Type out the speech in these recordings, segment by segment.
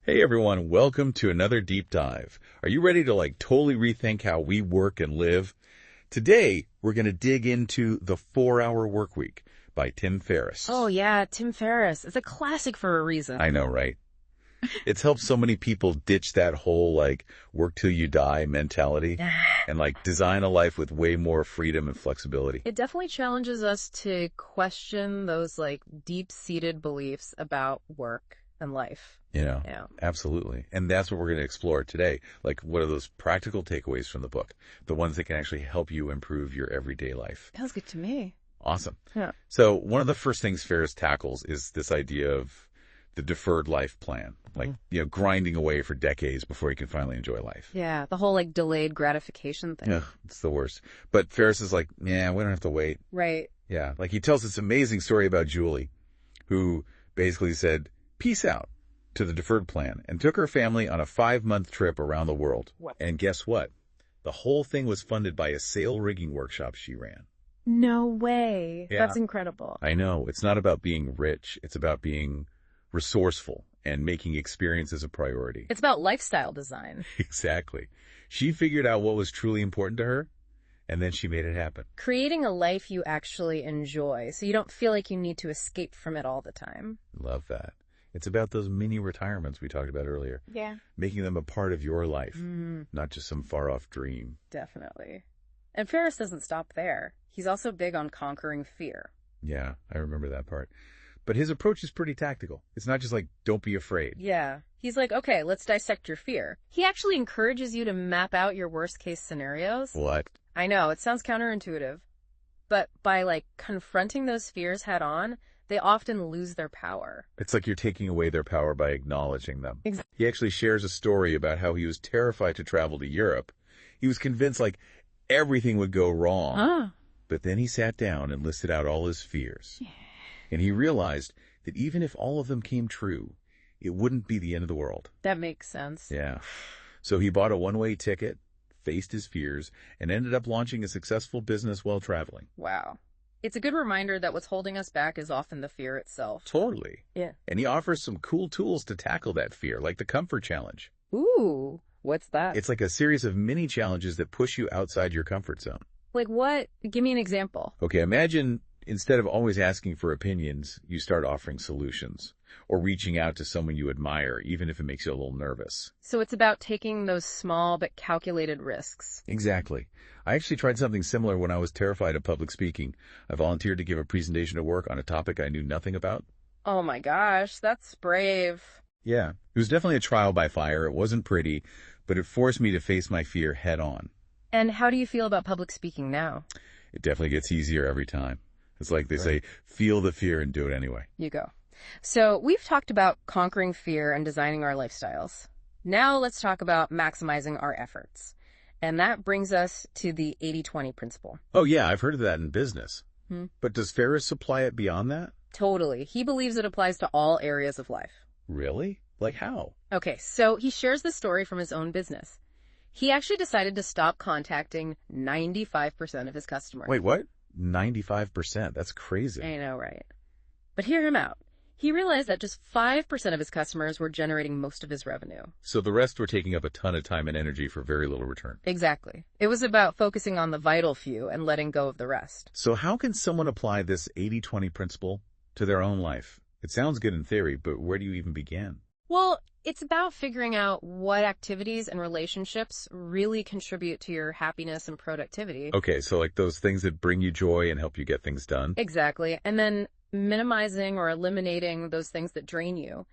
Hey everyone, welcome to another deep dive. Are you ready to totally rethink how we work and live? Today, we're going to dig into The 4-Hour Workweek by Tim Ferriss. Oh yeah, Tim Ferriss. It's a classic for a reason. I know, right? It's helped so many people ditch that whole work till you die mentality and design a life with way more freedom and flexibility. It definitely challenges us to question those deep-seated beliefs about work and life. Yeah, absolutely. And that's what we're going to explore today. What are those practical takeaways from the book? The ones that can actually help you improve your everyday life. Sounds good to me. Awesome. Yeah. So one of the first things Ferriss tackles is this idea of the deferred life plan, grinding away for decades before you can finally enjoy life. Yeah, the whole delayed gratification thing. Yeah, it's the worst. But Ferriss is yeah, we don't have to wait. Right. Yeah, he tells this amazing story about Julie, who basically said, peace out to the deferred plan and took her family on a 5-month trip around the world. What? And guess what? The whole thing was funded by a sail rigging workshop she ran. No way. Yeah. That's incredible. I know. It's not about being rich. It's about being resourceful and making experiences a priority. It's about lifestyle design. Exactly. She figured out what was truly important to her, and then she made it happen. Creating a life you actually enjoy, so you don't feel like you need to escape from it all the time. Love that. It's about those mini retirements we talked about earlier. Yeah. Making them a part of your life, not just some far-off dream. Definitely. And Ferriss doesn't stop there. He's also big on conquering fear. Yeah, I remember that part. But his approach is pretty tactical. It's not just don't be afraid. Yeah. He's okay, let's dissect your fear. He actually encourages you to map out your worst case scenarios. What? I know, it sounds counterintuitive. But by confronting those fears head on, they often lose their power. It's you're taking away their power by acknowledging them. Exactly. He actually shares a story about how he was terrified to travel to Europe. He was convinced everything would go wrong. But then he sat down and listed out all his fears. Yeah. And he realized that even if all of them came true, it wouldn't be the end of the world. That makes sense. Yeah. So he bought a one-way ticket, faced his fears, and ended up launching a successful business while traveling. Wow. It's a good reminder that what's holding us back is often the fear itself. Totally. Yeah. And he offers some cool tools to tackle that fear, like the Comfort Challenge. Ooh, what's that? It's a series of mini challenges that push you outside your comfort zone. Like what? Give me an example. Okay, imagine instead of always asking for opinions, you start offering solutions or reaching out to someone you admire, even if it makes you a little nervous. So it's about taking those small but calculated risks. Exactly. I actually tried something similar when I was terrified of public speaking. I volunteered to give a presentation at work on a topic I knew nothing about. Oh my gosh, that's brave. Yeah, it was definitely a trial by fire. It wasn't pretty, but it forced me to face my fear head on. And how do you feel about public speaking now? It definitely gets easier every time. It's they say, feel the fear and do it anyway. You go. So we've talked about conquering fear and designing our lifestyles. Now let's talk about maximizing our efforts. And that brings us to the 80-20 principle. Oh yeah, I've heard of that in business. But does Ferriss apply it beyond that? Totally. He believes it applies to all areas of life. Really? How? Okay, so he shares the story from his own business. He actually decided to stop contacting 95% of his customers. Wait, what? 95%? That's crazy. I know, right? But hear him out. He realized that just 5% of his customers were generating most of his revenue. So the rest were taking up a ton of time and energy for very little return. Exactly. It was about focusing on the vital few and letting go of the rest. So how can someone apply this 80-20 principle to their own life? It sounds good in theory, but where do you even begin? Well, it's about figuring out what activities and relationships really contribute to your happiness and productivity. Okay, so those things that bring you joy and help you get things done? Exactly. And then minimizing or eliminating those things that drain you.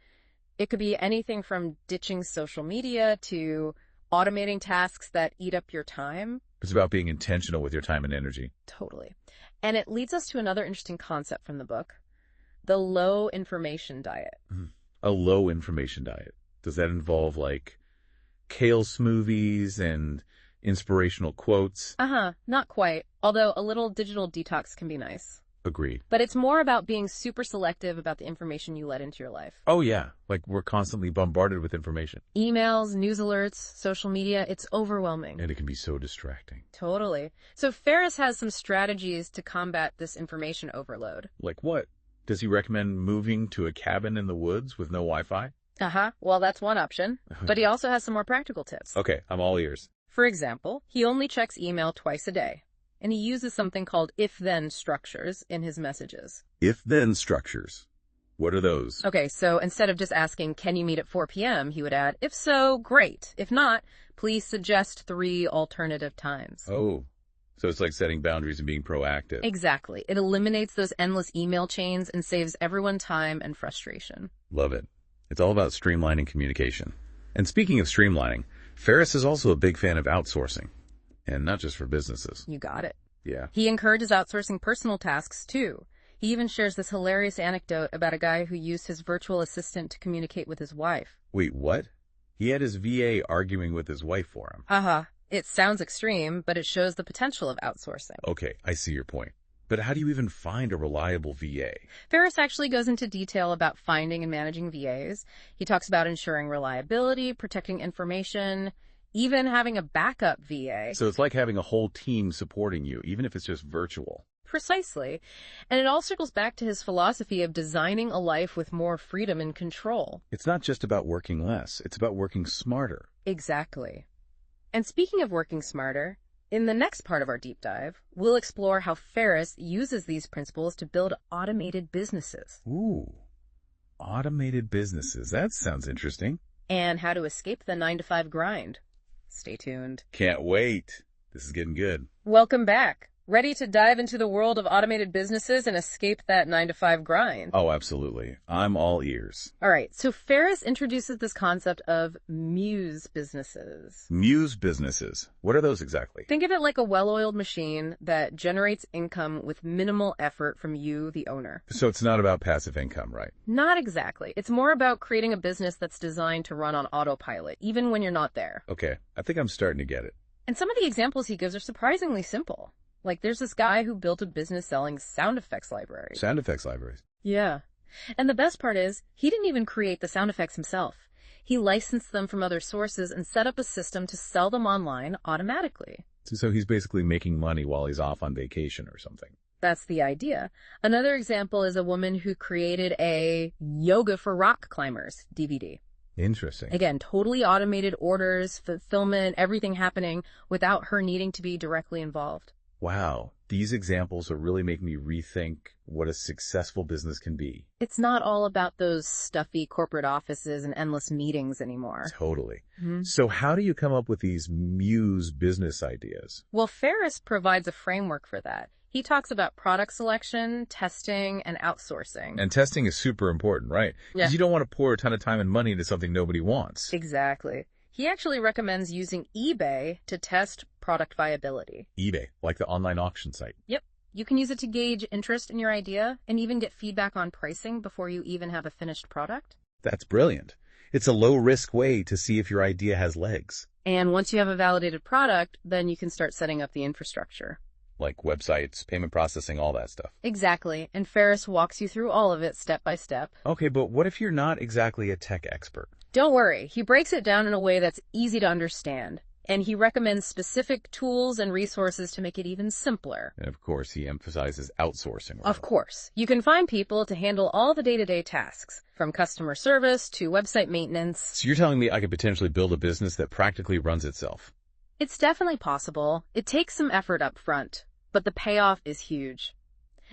It could be anything from ditching social media to automating tasks that eat up your time. It's about being intentional with your time and energy. Totally. And it leads us to another interesting concept from the book, the low information diet. A low information diet. Does that involve kale smoothies and inspirational quotes? Not quite. Although a little digital detox can be nice. Agreed. But it's more about being super selective about the information you let into your life. Oh, yeah. We're constantly bombarded with information. Emails, news alerts, social media, it's overwhelming. And it can be so distracting. Totally. So Ferriss has some strategies to combat this information overload. Like what? Does he recommend moving to a cabin in the woods with no Wi-Fi? Well, that's one option. But he also has some more practical tips. Okay, I'm all ears. For example, he only checks email twice a day, and he uses something called if-then structures in his messages. If-then structures. What are those? Okay, so instead of just asking, can you meet at 4 p.m., he would add, if so, great. If not, please suggest 3 alternative times. Oh, so it's like setting boundaries and being proactive. Exactly. It eliminates those endless email chains and saves everyone time and frustration. Love it. It's all about streamlining communication. And speaking of streamlining, Ferriss is also a big fan of outsourcing. And not just for businesses. You got it. Yeah. He encourages outsourcing personal tasks, too. He even shares this hilarious anecdote about a guy who used his virtual assistant to communicate with his wife. Wait, what? He had his VA arguing with his wife for him. It sounds extreme, but it shows the potential of outsourcing. Okay, I see your point. But how do you even find a reliable VA? Ferriss actually goes into detail about finding and managing VAs. He talks about ensuring reliability, protecting information, even having a backup VA. So it's like having a whole team supporting you, even if it's just virtual. Precisely. And it all circles back to his philosophy of designing a life with more freedom and control. It's not just about working less, it's about working smarter. Exactly. And speaking of working smarter, in the next part of our deep dive, we'll explore how Ferriss uses these principles to build automated businesses. Ooh, automated businesses. That sounds interesting. And how to escape the 9-to-5 grind. Stay tuned. Can't wait. This is getting good. Welcome back. Ready to dive into the world of automated businesses and escape that 9-to-5 grind? Oh, absolutely. I'm all ears. All right, so Ferriss introduces this concept of muse businesses. Muse businesses. What are those exactly? Think of it like a well-oiled machine that generates income with minimal effort from you, the owner. So it's not about passive income, right? Not exactly. It's more about creating a business that's designed to run on autopilot, even when you're not there. Okay, I think I'm starting to get it. And some of the examples he gives are surprisingly simple. Like, there's this guy who built a business selling sound effects libraries. Sound effects libraries? Yeah. And the best part is, he didn't even create the sound effects himself. He licensed them from other sources and set up a system to sell them online automatically. So he's basically making money while he's off on vacation or something. That's the idea. Another example is a woman who created a Yoga for Rock Climbers DVD. Interesting. Again, totally automated orders, fulfillment, everything happening without her needing to be directly involved. Wow, these examples are really making me rethink what a successful business can be. It's not all about those stuffy corporate offices and endless meetings anymore. Totally. So how do you come up with these muse business ideas? Well, Ferriss provides a framework for that. He talks about product selection, testing, and outsourcing. And testing is super important, right? Because you don't want to pour a ton of time and money into something nobody wants. Exactly. He actually recommends using eBay to test product viability. eBay, like the online auction site. Yep. You can use it to gauge interest in your idea and even get feedback on pricing before you even have a finished product. That's brilliant. It's a low-risk way to see if your idea has legs. And once you have a validated product, then you can start setting up the infrastructure. Like websites, payment processing, all that stuff. Exactly. And Ferriss walks you through all of it step by step. Okay, but what if you're not exactly a tech expert? Don't worry. He breaks it down in a way that's easy to understand. And he recommends specific tools and resources to make it even simpler. And of course, he emphasizes outsourcing. Of course. You can find people to handle all the day-to-day tasks, from customer service to website maintenance. So you're telling me I could potentially build a business that practically runs itself? It's definitely possible. It takes some effort up front, but the payoff is huge.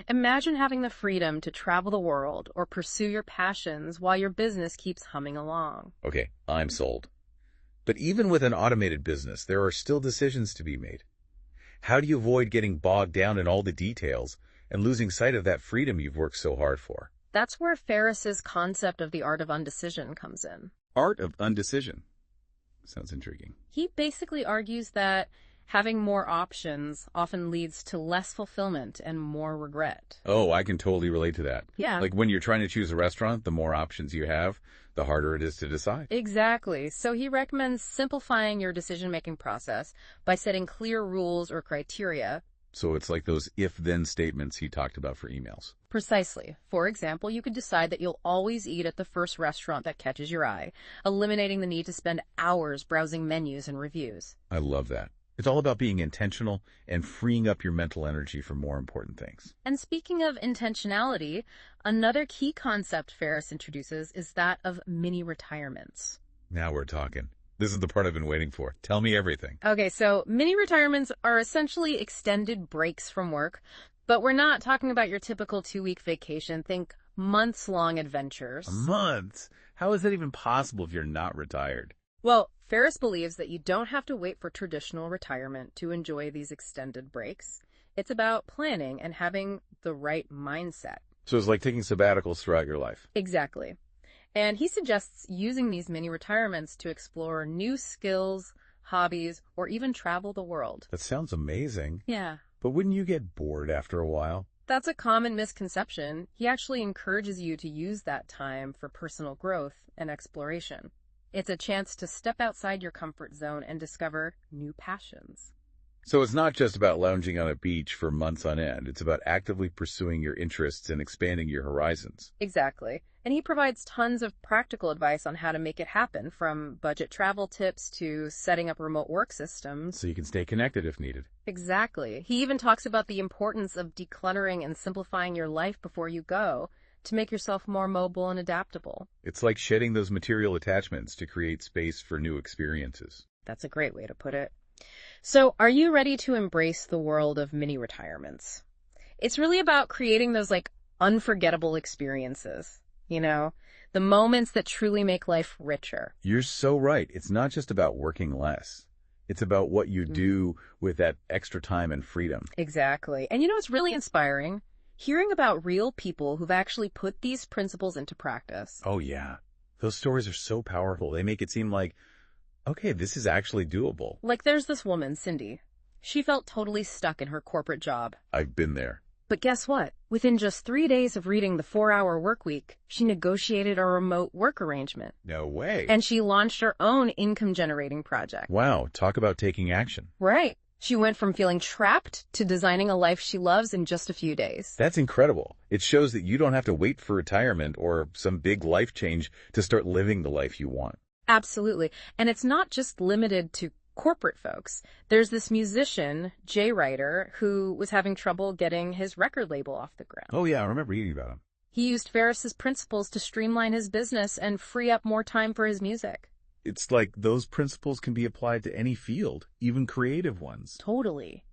Imagine having the freedom to travel the world or pursue your passions while your business keeps humming along. Okay, I'm sold. But even with an automated business, there are still decisions to be made. How do you avoid getting bogged down in all the details and losing sight of that freedom you've worked so hard for? That's where Ferriss's concept of the art of undecision comes in. Art of undecision. Sounds intriguing. He basically argues that having more options often leads to less fulfillment and more regret. Oh, I can totally relate to that. Yeah. Like when you're trying to choose a restaurant, the more options you have, the harder it is to decide. Exactly. So he recommends simplifying your decision-making process by setting clear rules or criteria. So it's like those if-then statements he talked about for emails. Precisely. For example, you could decide that you'll always eat at the first restaurant that catches your eye, eliminating the need to spend hours browsing menus and reviews. I love that. It's all about being intentional and freeing up your mental energy for more important things. And speaking of intentionality, another key concept Ferriss introduces is that of mini retirements. Now we're talking. This is the part I've been waiting for. Tell me everything. Okay, so mini retirements are essentially extended breaks from work, but we're not talking about your typical 2-week vacation. Think months-long adventures. Months? How is that even possible if you're not retired? Well, Ferriss believes that you don't have to wait for traditional retirement to enjoy these extended breaks. It's about planning and having the right mindset. So it's like taking sabbaticals throughout your life. Exactly. And he suggests using these mini retirements to explore new skills, hobbies, or even travel the world. That sounds amazing. Yeah. But wouldn't you get bored after a while? That's a common misconception. He actually encourages you to use that time for personal growth and exploration. It's a chance to step outside your comfort zone and discover new passions. So it's not just about lounging on a beach for months on end. It's about actively pursuing your interests and expanding your horizons. Exactly. And he provides tons of practical advice on how to make it happen, from budget travel tips to setting up remote work systems. So you can stay connected if needed. Exactly. He even talks about the importance of decluttering and simplifying your life before you go, to make yourself more mobile and adaptable. It's like shedding those material attachments to create space for new experiences. That's a great way to put it. So, are you ready to embrace the world of mini retirements? It's really about creating those unforgettable experiences, the moments that truly make life richer. You're so right. It's not just about working less. It's about what you do with that extra time and freedom. Exactly. And it's really inspiring. Hearing about real people who've actually put these principles into practice. Oh, yeah. Those stories are so powerful. They make it seem like, okay, this is actually doable. Like there's this woman, Cindy. She felt totally stuck in her corporate job. I've been there. But guess what? Within just 3 days of reading the 4-Hour Workweek, she negotiated a remote work arrangement. No way. And she launched her own income-generating project. Wow, talk about taking action. Right. She went from feeling trapped to designing a life she loves in just a few days. That's incredible. It shows that you don't have to wait for retirement or some big life change to start living the life you want. Absolutely. And it's not just limited to corporate folks. There's this musician, Jay Ryder, who was having trouble getting his record label off the ground. Oh, yeah, I remember reading about him. He used Ferriss's principles to streamline his business and free up more time for his music. It's like those principles can be applied to any field, even creative ones. Totally.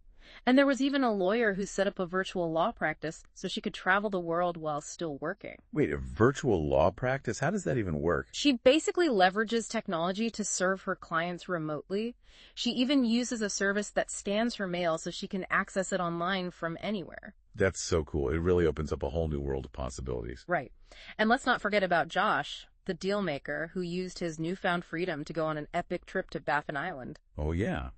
And there was even a lawyer who set up a virtual law practice so she could travel the world while still working. Wait, a virtual law practice? How does that even work? She basically leverages technology to serve her clients remotely. She even uses a service that scans her mail so she can access it online from anywhere. That's so cool. It really opens up a whole new world of possibilities. Right. And let's not forget about Josh, the deal maker, who used his newfound freedom to go on an epic trip to Baffin Island. Oh, yeah.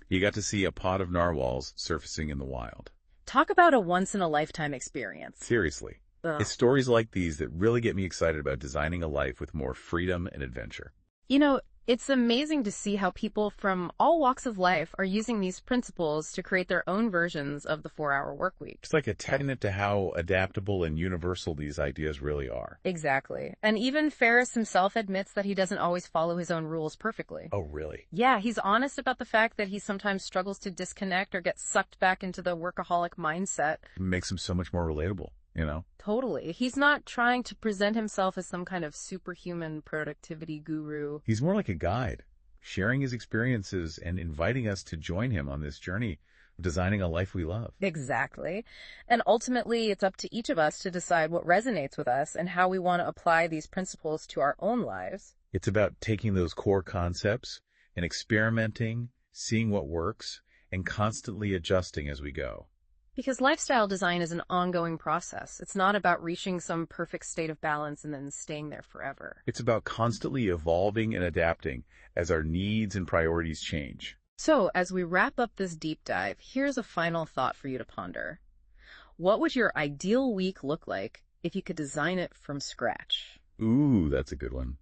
He got to see a pod of narwhals surfacing in the wild. Talk about a once-in-a-lifetime experience. Seriously. Ugh. It's stories like these that really get me excited about designing a life with more freedom and adventure. It's amazing to see how people from all walks of life are using these principles to create their own versions of the 4-Hour Workweek. It's like a testament to how adaptable and universal these ideas really are. Exactly. And even Ferriss himself admits that he doesn't always follow his own rules perfectly. Oh, really? Yeah, he's honest about the fact that he sometimes struggles to disconnect or get sucked back into the workaholic mindset. It makes him so much more relatable, Totally. He's not trying to present himself as some kind of superhuman productivity guru. He's more like a guide, sharing his experiences and inviting us to join him on this journey of designing a life we love. Exactly. And ultimately, it's up to each of us to decide what resonates with us and how we want to apply these principles to our own lives. It's about taking those core concepts and experimenting, seeing what works, and constantly adjusting as we go. Because lifestyle design is an ongoing process. It's not about reaching some perfect state of balance and then staying there forever. It's about constantly evolving and adapting as our needs and priorities change. So, as we wrap up this deep dive, here's a final thought for you to ponder. What would your ideal week look like if you could design it from scratch? Ooh, that's a good one.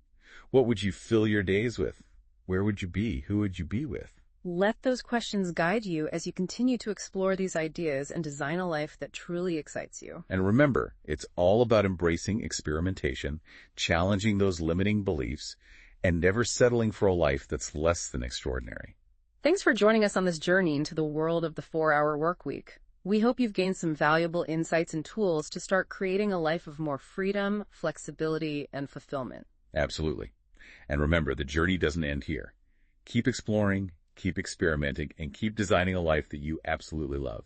What would you fill your days with? Where would you be? Who would you be with? Let those questions guide you as you continue to explore these ideas and design a life that truly excites you. And remember, it's all about embracing experimentation, challenging those limiting beliefs, and never settling for a life that's less than extraordinary. Thanks for joining us on this journey into the world of the 4-hour workweek. We hope you've gained some valuable insights and tools to start creating a life of more freedom, flexibility, and fulfillment. Absolutely. And remember, the journey doesn't end here. Keep exploring, keep experimenting, and keep designing a life that you absolutely love.